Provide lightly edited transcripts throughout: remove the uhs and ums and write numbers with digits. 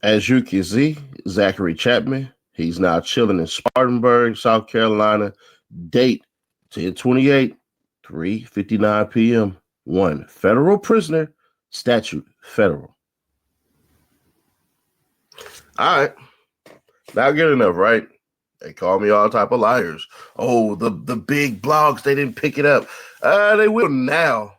As you can see, Zachary Chapman, he's now chilling in Spartanburg, South Carolina. Date 10/28, 3:59 p.m. One federal prisoner, statute federal. All right, not good enough, right? They call me all type of liars. Oh, the big blogs, they didn't pick it up. They will now.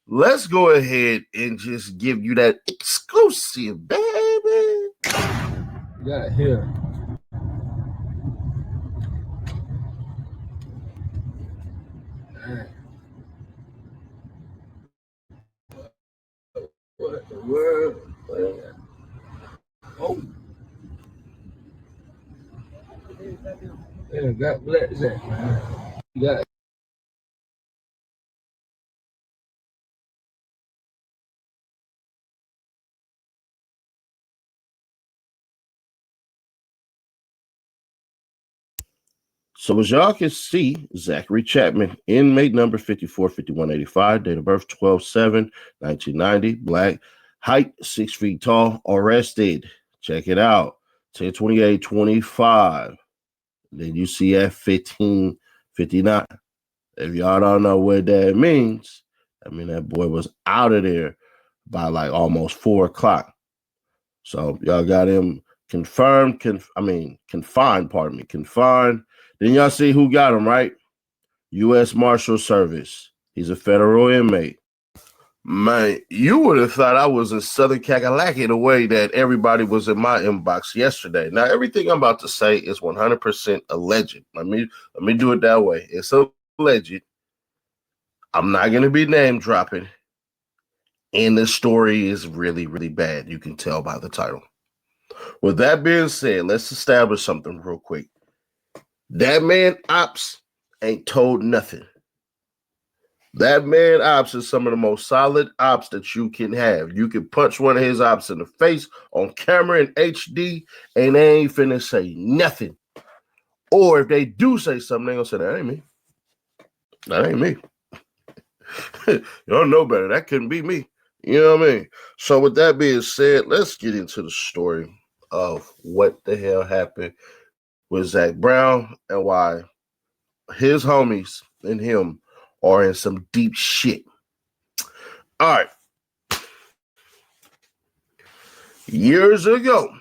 Let's go ahead and just give you that exclusive, baby. You got it here. What the world? Oh. Yeah, got Blacc Zacc, man. You got it. So as y'all can see, Zachary Chapman, inmate number 545185, date of birth 12/7/1990, black, height 6 feet tall, arrested. Check it out. 10/28/25. Then you see at 15:59. If y'all don't know what that means, I mean that boy was out of there by like almost 4 o'clock. So y'all got him confined, pardon me, confined. Then y'all see who got him, right? U.S. Marshal Service. He's a federal inmate. Man, you would have thought I was in Southern Kakalaki the way that everybody was in my inbox yesterday. Now, everything I'm about to say is 100% alleged. Let me do it that way. It's alleged. I'm not going to be name dropping. And the story is really, really bad. You can tell by the title. With that being said, let's establish something real quick. That man Ops ain't told nothing. That man Ops is some of the most solid ops that you can have. You can punch one of his ops in the face on camera in HD, and they ain't finna say nothing. Or if they do say something, they gonna say, that ain't me. That ain't me. You don't know better. That couldn't be me. You know what I mean? So with that being said, let's get into the story of what the hell happened with Zac Brown and why his homies and him are in some deep shit. All right. Years ago,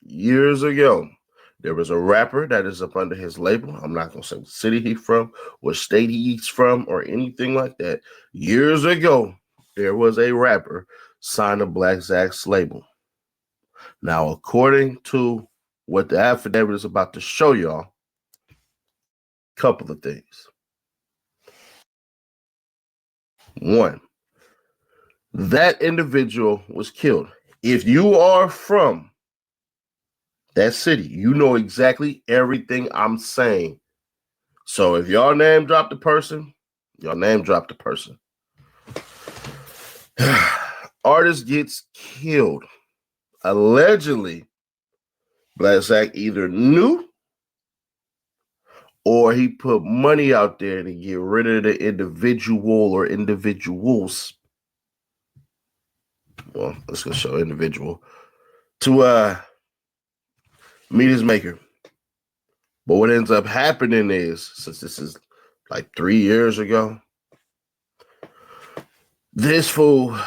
there was a rapper that is up under his label. I'm not going to say what city he's from, what state he's from, or anything like that. Years ago, there was a rapper signed to Blacc Zacc's label. Now, according to what the affidavit is about to show y'all, a couple of things. One, that individual was killed. If you are from that city, you know exactly everything I'm saying. So if y'all name drop the person, y'all name drop the person. Artist gets killed. Allegedly, Blacc Zacc either knew or he put money out there to get rid of the individual or individuals. Well, let's go show individual to meet his maker. But what ends up happening is, since this is like 3 years ago, this fool,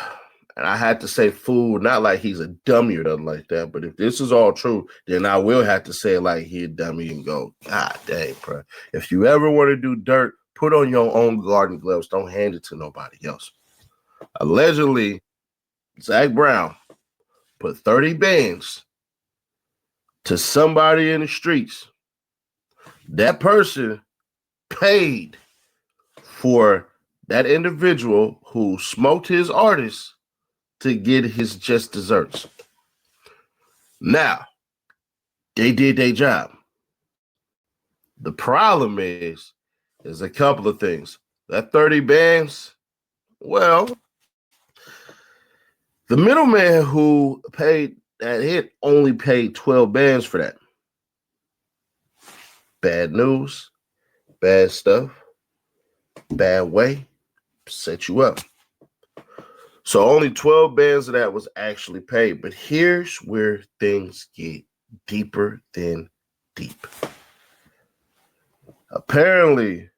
and I had to say fool, not like he's a dummy or nothing like that, but if this is all true, then I will have to say it like he a dummy and go, God dang, bro. If you ever want to do dirt, put on your own garden gloves. Don't hand it to nobody else. Allegedly, Zac Brown put 30 bands to somebody in the streets. That person paid for that individual who smoked his artist to get his just desserts. Now, they did their job. The problem is a couple of things. That 30 bands, well, the middleman who paid that hit only paid 12 bands for that. Bad news, bad stuff, bad way, set you up. So only 12 bands of that was actually paid. But here's where things get deeper than deep. Apparently,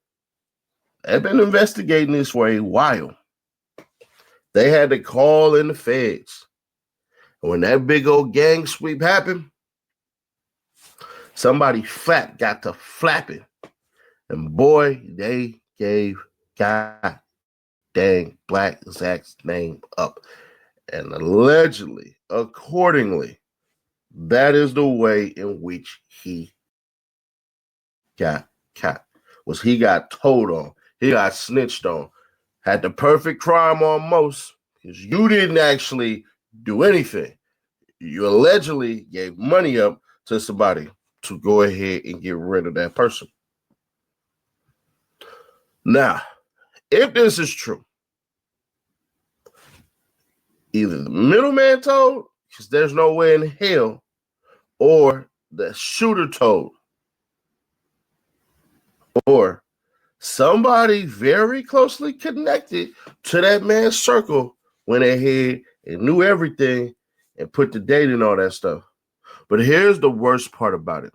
they've been investigating this for a while. They had to call in the feds. And when that big old gang sweep happened, somebody fat got to flapping. And boy, they gave God dang Blacc Zacc's name up. And allegedly, accordingly, that is the way in which he got caught. Was he got told on. He got snitched on. Had the perfect crime almost, because you didn't actually do anything. You allegedly gave money up to somebody to go ahead and get rid of that person. Now, if this is true, either the middleman told, because there's no way in hell, or the shooter told, or somebody very closely connected to that man's circle went ahead and knew everything and put the date and all that stuff. But here's the worst part about it.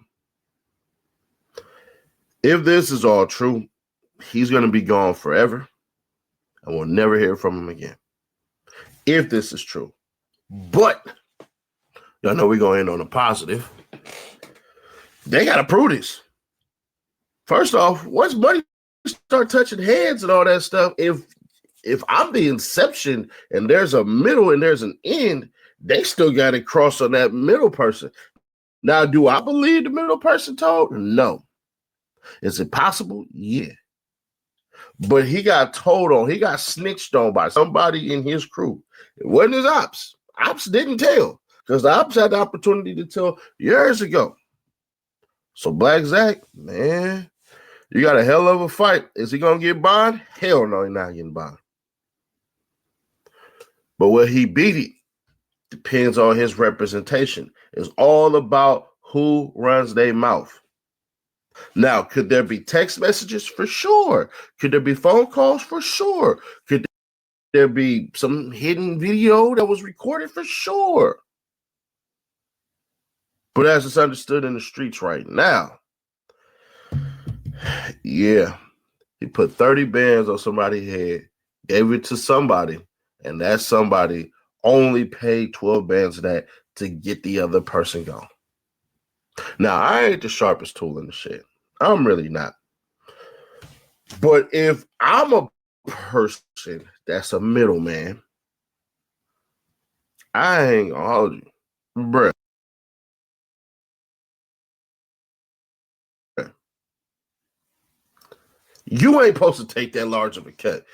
If this is all true, he's going to be gone forever and we'll never hear from him again. If this is true. But y'all know we're going to end on a positive. They got to prove this. First off, once money start touching heads and all that stuff, if I'm the inception and there's a middle and there's an end, they still got to cross on that middle person. Now, do I believe the middle person told? No. Is it possible? Yeah. But he got told on. He got snitched on by somebody in his crew. It wasn't his ops. Ops didn't tell because the ops had the opportunity to tell years ago. So Blacc Zacc, man, you got a hell of a fight. Is he going to get bond? Hell no, he's not getting bond. But will he beat it? Depends on his representation. It's all about who runs their mouth. Now, could there be text messages? For sure. Could there be phone calls? For sure. Could there be some hidden video that was recorded? For sure. But as it's understood in the streets right now, yeah, he put 30 bands on somebody's head, gave it to somebody, and that somebody only paid 12 bands of that to get the other person gone. Now, I ain't the sharpest tool in the shed. I'm really not. But if I'm a person that's a middleman, I ain't gonna hold you. Bruh. You ain't supposed to take that large of a cut.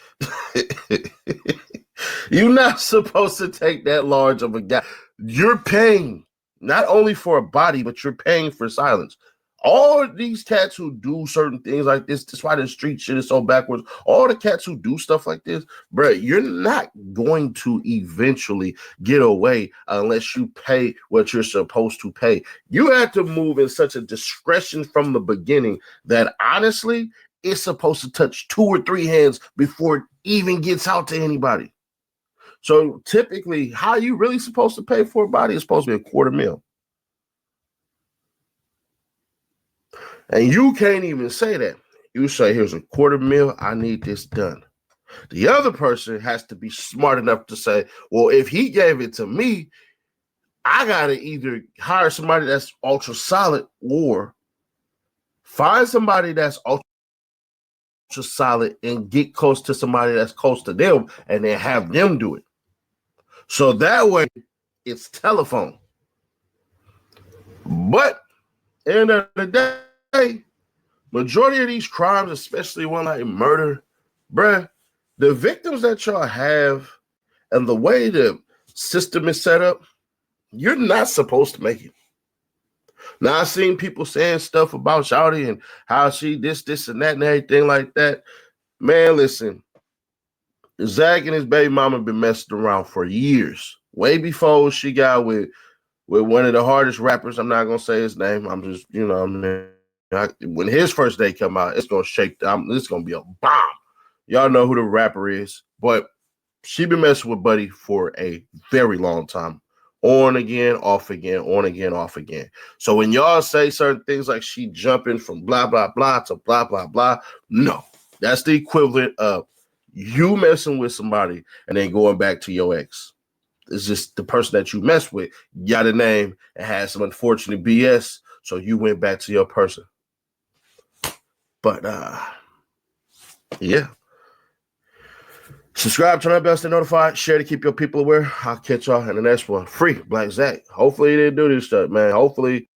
You're not supposed to take that large of a gap. You're paying not only for a body, but you're paying for silence. All of these cats who do certain things like this, that's why the street shit is so backwards. All the cats who do stuff like this, bro, you're not going to eventually get away unless you pay what you're supposed to pay. You have to move in such a discretion from the beginning that honestly, it's supposed to touch 2 or 3 hands before it even gets out to anybody. So typically, how you really supposed to pay for a body is supposed to be $250,000. And you can't even say that. You say, here's $250,000, I need this done. The other person has to be smart enough to say, well, if he gave it to me, I got to either hire somebody that's ultra solid or find somebody that's ultra solid and get close to somebody that's close to them and then have them do it. So that way, it's telephone. But end of the day, majority of these crimes, especially one like murder, bruh, the victims that y'all have and the way the system is set up, you're not supposed to make it. Now, I've seen people saying stuff about Shawty and how she this, and that, and everything like that. Man, listen, Zacc and his baby mama been messing around for years. Way before she got with one of the hardest rappers. I'm not going to say his name. I'm just, when his first day come out, it's going to shake. It's going to be a bomb. Y'all know who the rapper is. But She been messing with Buddy for a very long time. On again, off again, on again, off again. So when y'all say certain things like she jumping from blah, blah, blah to blah, blah, blah, no. That's the equivalent of you messing with somebody and then going back to your ex. It's just the person that you messed with got a name and had some unfortunate BS, so you went back to your person. But yeah. Subscribe, turn on bell, stay notified, share to keep your people aware. I'll catch y'all in the next one. Free Blacc Zacc. Hopefully he didn't do this stuff, man. Hopefully